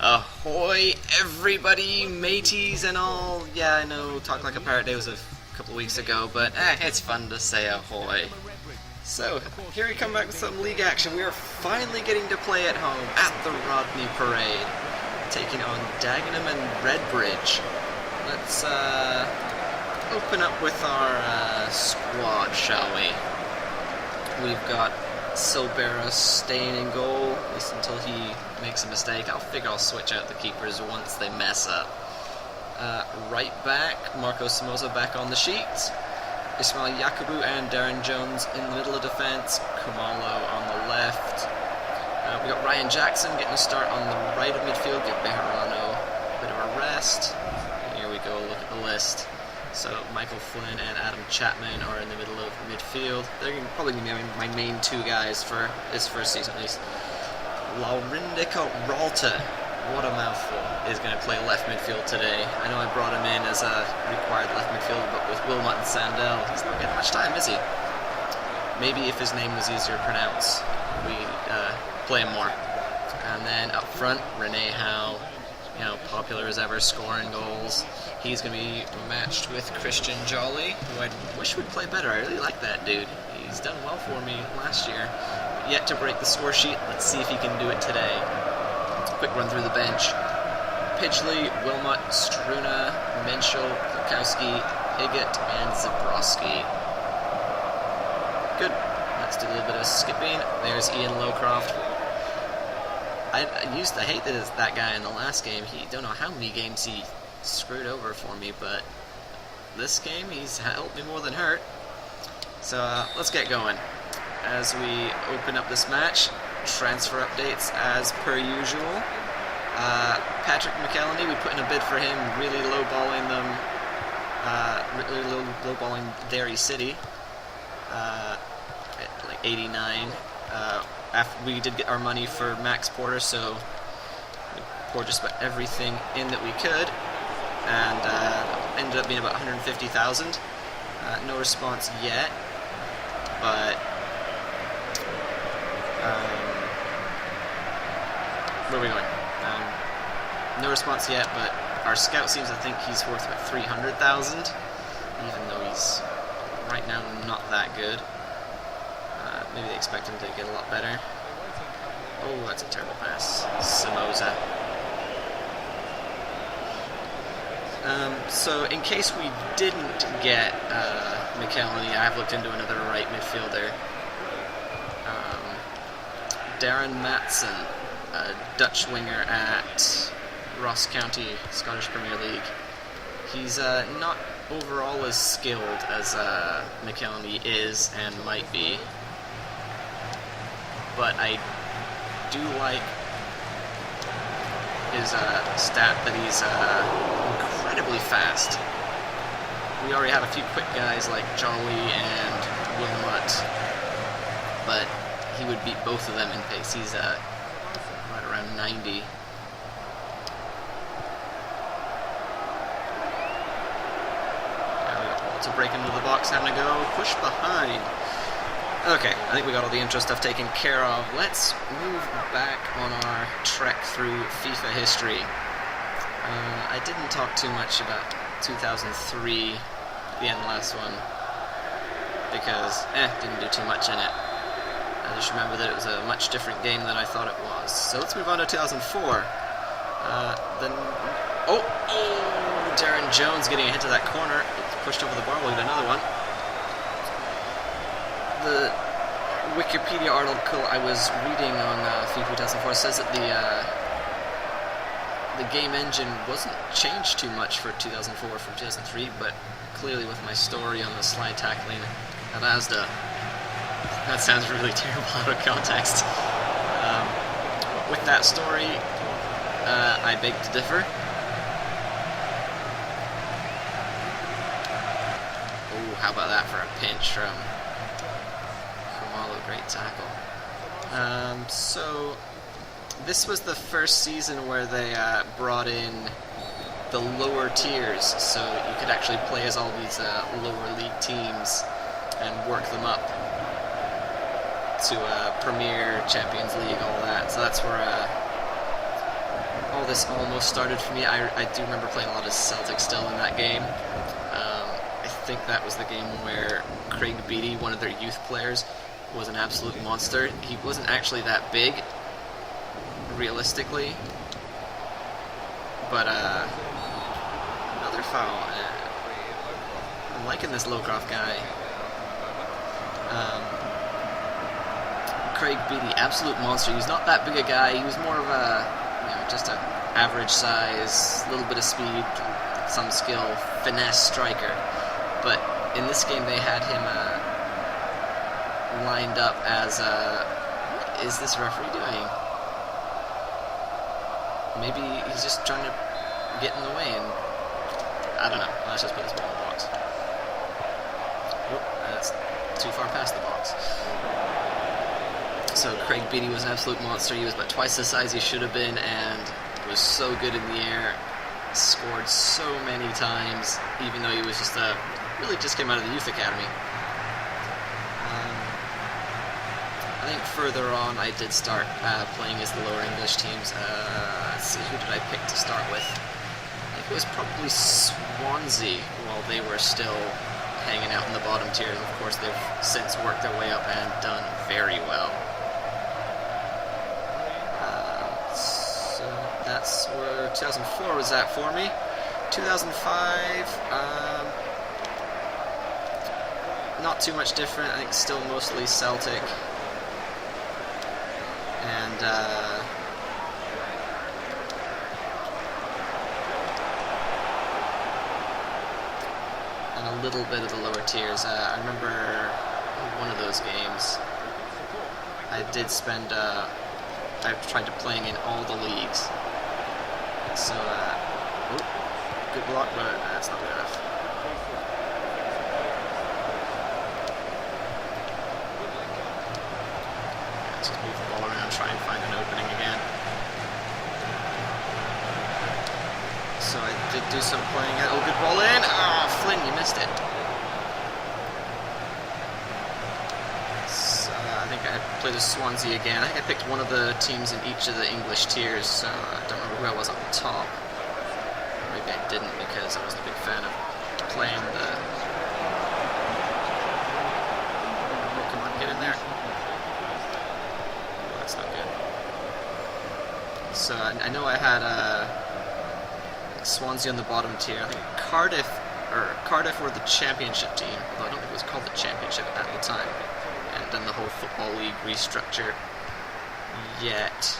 Ahoy, everybody, mateys and all. Yeah, I know Talk Like a Pirate Day was a couple weeks ago, but it's fun to say ahoy. So, here we come back with some league action. We are finally getting to play at home at the Rodney Parade, taking on Dagenham and Redbridge. Let's open up with our squad, shall we? We've got Silbera staying in goal, at least until he makes a mistake. I'll figure I'll switch out the keepers once they mess up. Right back, Marco Somoza back on the sheets. Ismail Yakubu and Darren Jones in the middle of defence. Kumalo on the left. We got Ryan Jackson getting a start on the right of midfield. Give Bejarano a bit of a rest. Here we go, look at the list. So Michael Flynn and Adam Chapman are in the middle of midfield. They're probably going to be my main two guys for this first season at least. Laurindika Ralta, what a mouthful, is going to play left midfield today. I know I brought him in as a required left midfielder, but with Wilmot and Sandell, he's not getting much time, is he? Maybe if his name was easier to pronounce, we play him more. And then up front, Rene Howe, popular as ever, scoring goals. He's going to be matched with Christian Jolly, who I wish would play better. I really like that dude. He's done well for me last year. Yet to break the score sheet. Let's see if he can do it today. Quick run through the bench. Pidgley, Wilmot, Struna, Menschel, Lukowski, Higgett, and Zabrowski. Good. Let's do a little bit of skipping. There's Ian Lowcroft. I used to hate that guy in the last game. He don't know how many games he screwed over for me, but this game he's helped me more than hurt. So let's get going. As we open up this match, transfer updates as per usual. Patrick McElhenney, we put in a bid for him, really lowballing them, lowballing Derry City, at like 89. After we did get our money for Max Porter, so we poured just about everything in that we could, and ended up being about 150,000. No response yet, but where are we going? No response yet, but our scout seems to think he's worth about 300,000, even though he's right now not that good. Maybe they expect him to get a lot better. Oh, that's a terrible pass. Somoza. So in case we didn't get McElhenney, I have looked into another right midfielder. Darren Matson, a Dutch winger at Ross County, Scottish Premier League. He's not overall as skilled as McElhenney is and might be, but I do like his stat that he's incredibly fast. We already have a few quick guys like Jolly and Wilmot, but he would beat both of them in pace. He's right around 90. Now we got ball to break into the box, having to go push behind. Okay, I think we got all the intro stuff taken care of. Let's move back on our trek through FIFA history. I didn't talk too much about 2003, the end last one, because didn't do too much in it. I just remember that it was a much different game than I thought it was. So let's move on to 2004. Darren Jones getting a hit to that corner. It's pushed over the bar. We'll get another one. The Wikipedia article I was reading on FIFA 2004 says that the game engine wasn't changed too much for 2004 from 2003, but clearly with my story on the slide tackling at Asda, that sounds really terrible out of context. With that story, I beg to differ. Oh, how about that for a pinch from Kumalo, great tackle. So this was the first season where they brought in the lower tiers, so you could actually play as all these lower league teams and work them up to Premier, Champions League, all that. So that's where all this almost started for me. I do remember playing a lot of Celtic still in that game. I think that was the game where Craig Beattie, one of their youth players, was an absolute monster. He wasn't actually that big, realistically, but another foul. I'm liking this Lowcroft guy. Craig Beattie, absolute monster. He's not that big a guy. He was more of a, just a average size, little bit of speed, some skill, finesse striker. But in this game, they had him lined up as what is this referee doing? Maybe he's just trying to get in the way, and I don't know. Let's just put this ball in the box. Oop, that's too far past the box. So Craig Beattie was an absolute monster. He was about twice the size he should have been, and was so good in the air. Scored so many times, even though he was just really just came out of the youth academy. I think further on I did start playing as the lower English teams. Let's see, who did I pick to start with? I think it was probably Swansea while they were still hanging out in the bottom tiers. Of course, they've since worked their way up and done very well. So that's where 2004 was at for me. 2005, not too much different. I think still mostly Celtic. And a little bit of the lower tiers. I remember one of those games. I did spend. I tried to playing in all the leagues. So, good block, but that's not good enough. Let's just move the ball around, try and find an opening again. So I did do some playing. Oh, good ball in. Oh, Flynn, you missed it. So I think I played as Swansea again. I think I picked one of the teams in each of the English tiers, so I don't remember who I was on top. Maybe I didn't because I wasn't a big fan of playing the... Oh, come on, get in there. Oh, that's not good. So I know I had Swansea on the bottom tier. I think Cardiff were the championship team, although I don't think it was called the championship at the time. And done the whole Football League restructure yet.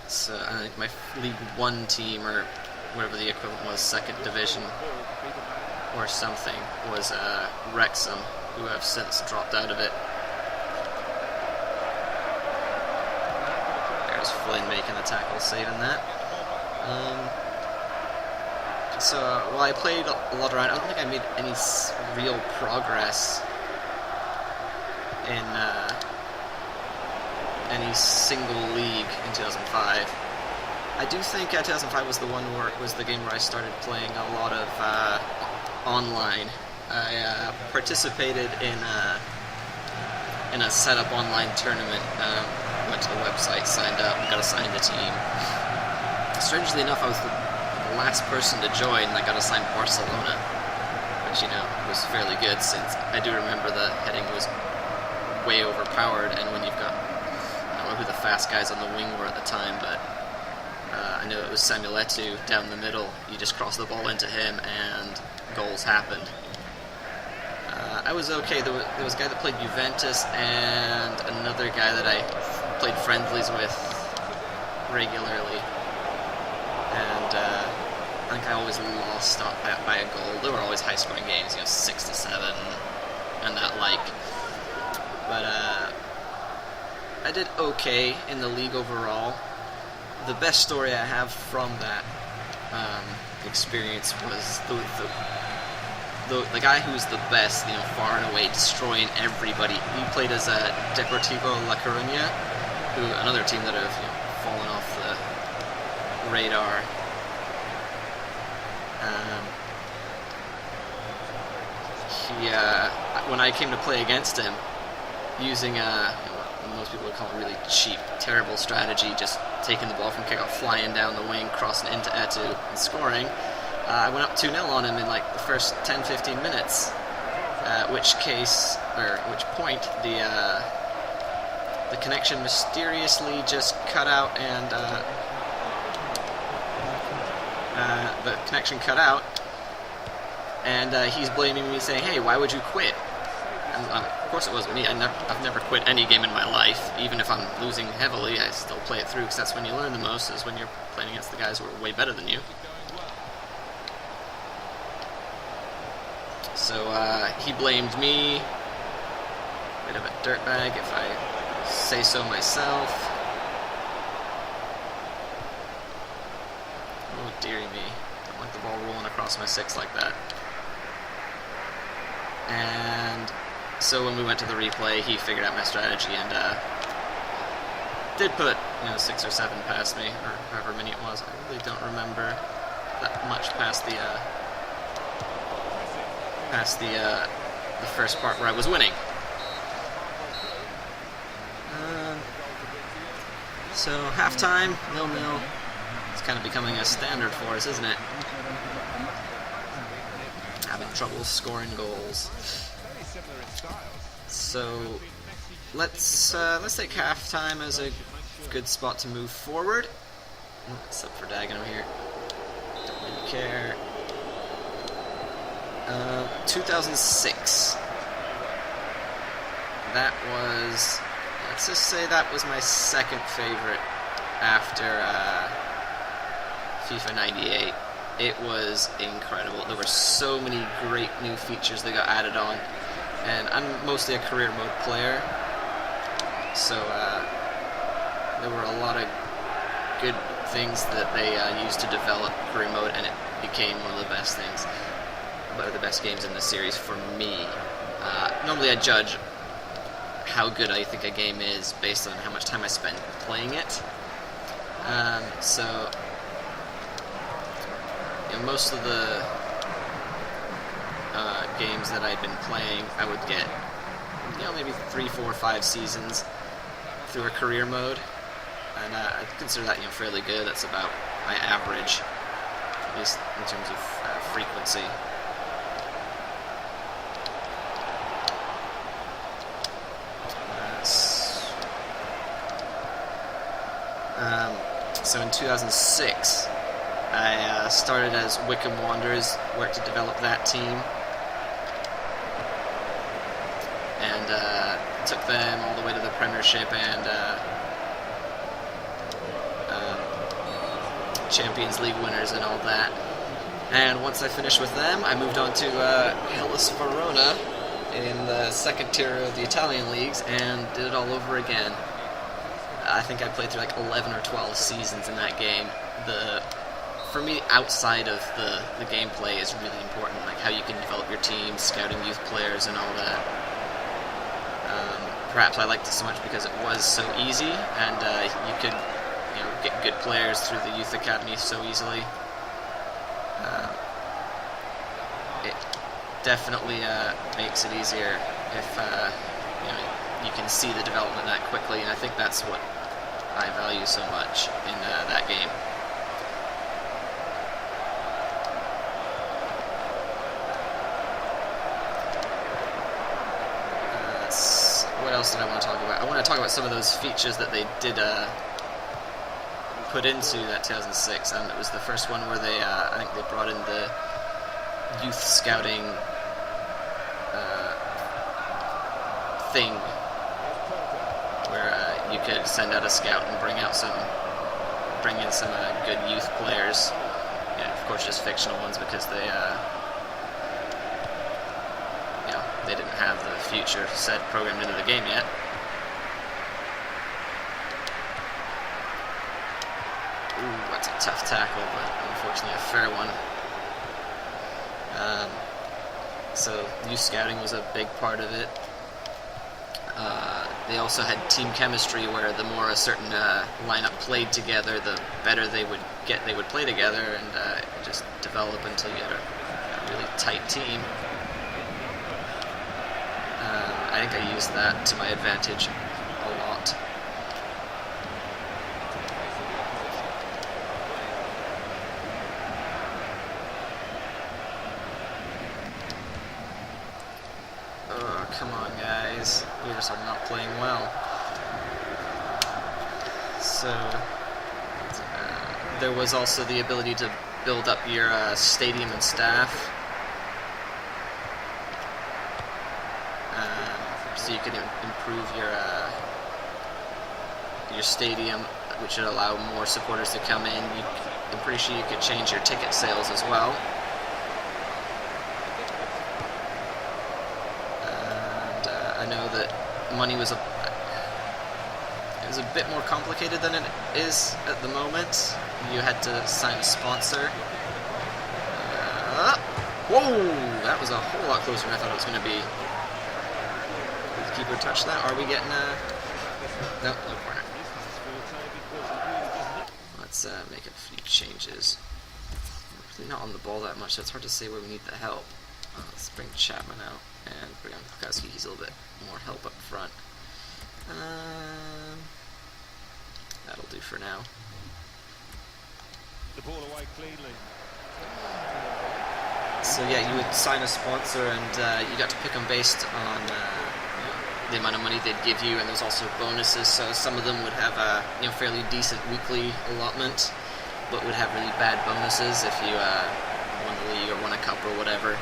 So I think my League One team, or whatever the equivalent was, second division or something, was Wrexham, who have since dropped out of it. There's Flynn making the tackle, saving that. So while I played a lot around, I don't think I made any real progress in any single league in 2005. I do think 2005 was the game where I started playing a lot of online. I participated in a set-up online tournament. Went to the website, signed up, got assigned a team. Strangely enough, I was the last person to join, and I got assigned Barcelona, which, was fairly good, since I do remember the heading was way overpowered, and when you've got, I don't know who the fast guys on the wing were at the time, but I know it was Samuel Eto'o down the middle. You just cross the ball into him, and goals happened. I was okay. There was a guy that played Juventus, and another guy that I played friendlies with regularly. And I think I always lost by a goal. There were always high-scoring games, 6-7 and that like. But I did okay in the league overall. The best story I have from that experience was the guy who was the best, far and away, destroying everybody. He played as Deportivo La Coruña, another team that have fallen off the radar. When I came to play against him, using most people would call it really cheap, terrible strategy, just taking the ball from kickoff, flying down the wing, crossing into Etu, and scoring. I went up 2-0 on him in like the first 10-15 minutes, at which point the connection mysteriously just cut out, and the connection cut out, and he's blaming me, saying, "Hey, why would you quit?" And, of course it wasn't me. I've never quit any game in my life. Even if I'm losing heavily, I still play it through, because that's when you learn the most, is when you're playing against the guys who are way better than you. So he blamed me. Bit of a dirtbag, if I say so myself. Oh dearie me. Don't want the ball rolling across my 6 like that. And so when we went to the replay, he figured out my strategy and did put 6 or 7 past me, or however many it was. I really don't remember that much past the first part where I was winning. So halftime, 0-0. It's kind of becoming a standard for us, isn't it? Having trouble scoring goals. So let's take halftime as a good spot to move forward. Except for Dagenham here. Don't really care. 2006. That was, let's just say that was my second favorite after FIFA 98. It was incredible. There were so many great new features that got added on, and I'm mostly a career mode player, so there were a lot of good things that they used to develop career mode, and it became one of the best things, one of the best games in the series for me. Normally I judge how good I think a game is based on how much time I spend playing it. So most of the games that I'd been playing, I would get maybe 3, 4, 5 seasons through a career mode, and I consider that fairly good. That's about my average, at least in terms of frequency. So in 2006, I started as Wycombe Wanderers, worked to develop that team, and took them all the way to the Premiership and Champions League winners and all that. And once I finished with them, I moved on to Hellas Verona in the second tier of the Italian leagues and did it all over again. I think I played through like 11 or 12 seasons in that game. For me, outside of the gameplay is really important, like how you can develop your team, scouting youth players and all that. Perhaps I liked it so much because it was so easy, and you could get good players through the youth academy so easily. It definitely makes it easier if you can see the development that quickly, and I think that's what I value so much in that game. What else did I want to talk about? I want to talk about some of those features that they did put into that 2006, and it was the first one where they, I think they brought in the youth scouting thing, where you could send out a scout and bring in some good youth players, and of course just fictional ones because they they didn't have the future set programmed into the game yet. Ooh, that's a tough tackle, but unfortunately a fair one. So youth scouting was a big part of it. They also had team chemistry, where the more a certain lineup played together, the better they would play together, and just develop until you had a really tight team. I think I used that to my advantage a lot. Come on, guys. Bears are not playing well. So, there was also the ability to build up your stadium and staff. So you can improve your stadium, which would allow more supporters to come in. I'm pretty sure you could change your ticket sales as well. And I know that money was a bit more complicated than it is at the moment. You had to sign a sponsor. Whoa! That was a whole lot closer than I thought it was going to be. Did the keeper touch that? Are we getting no corner. Let's make a few changes. We're really not on the ball that much, so it's hard to say where we need the help. Let's bring Chapman out and bring on Kukowski. He's a little bit more help up front. That'll do for now. The ball away cleanly. So yeah, you would sign a sponsor, and you got to pick them based on the amount of money they'd give you, and there's also bonuses. So some of them would have a fairly decent weekly allotment, but would have really bad bonuses if you won the league or won a cup or whatever.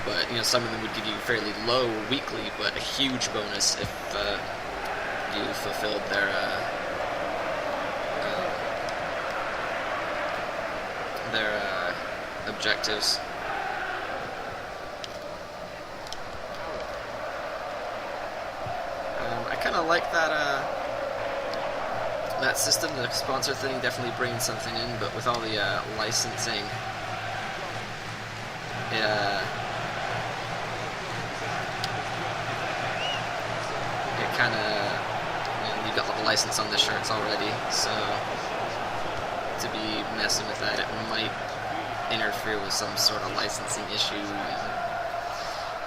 But some of them would give you fairly low weekly, but a huge bonus if you fulfilled their objectives. I kind of like that system. The sponsor thing definitely brings something in, but with all the licensing, it kind of, you've got the license on the shirts already, so to be messing with that, it might interfere with some sort of licensing issue.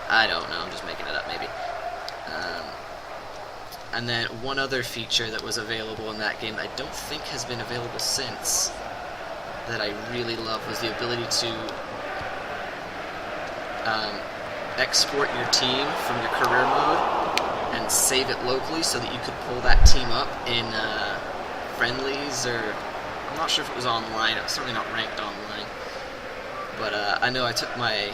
I don't know, I'm just making it up maybe. And then one other feature that was available in that game that I don't think has been available since, that I really love, was the ability to export your team from your career mode and save it locally so that you could pull that team up in friendlies, or I'm not sure if it was online. It was certainly not ranked online. But I know I took my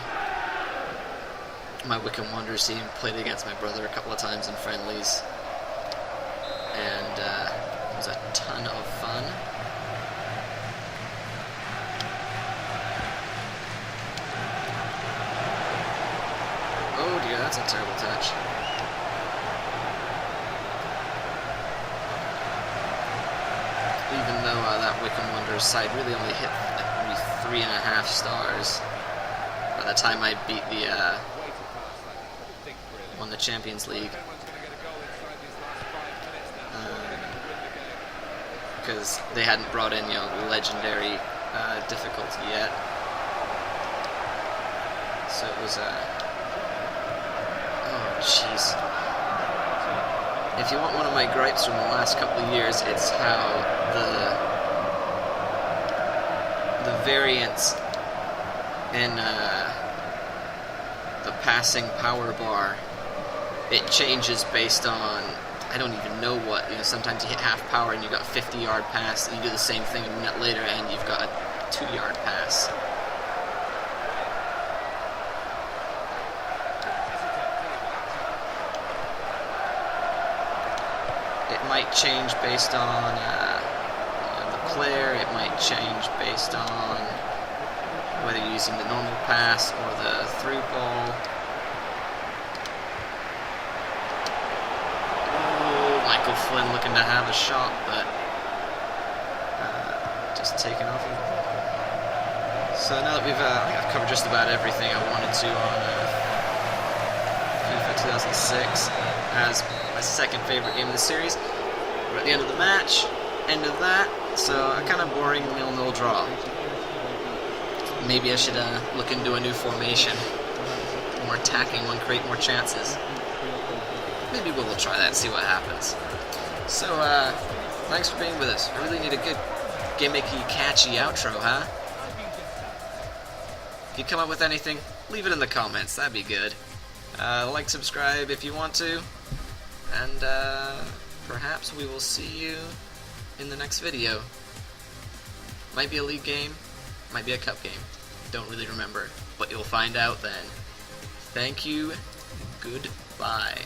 Wycombe Wanderers team, played against my brother a couple of times in friendlies, and it was a ton of fun. Oh dear, that's a terrible touch. Even though that Wycombe Wanderers side really only hit maybe 3.5 stars by the time I beat won the Champions League. Because they hadn't brought in, legendary difficulty yet. So it was oh jeez. If you want one of my gripes from the last couple of years, it's how the variance in the passing power bar, it changes based on, I don't even know what, sometimes you hit half power and you got a 50-yard pass, and you do the same thing a minute later and you've got a 2-yard pass. It might change based on the player, it might change based on whether you're using the normal pass or the through ball. Michael Flynn looking to have a shot, but just taken off him. So now that I think I've covered just about everything I wanted to on FIFA 2006 as my second favorite game of the series. We're at the end of the match, end of that, so a kind of boring 0-0 draw. Maybe I should look into a new formation. More attacking one, create more chances. Maybe we'll try that and see what happens. So, thanks for being with us. I really need a good, gimmicky, catchy outro, huh? If you come up with anything, leave it in the comments. That'd be good. Like, subscribe if you want to, and perhaps we will see you in the next video. Might be a league game, might be a cup game. Don't really remember, but you'll find out then. Thank you. Goodbye.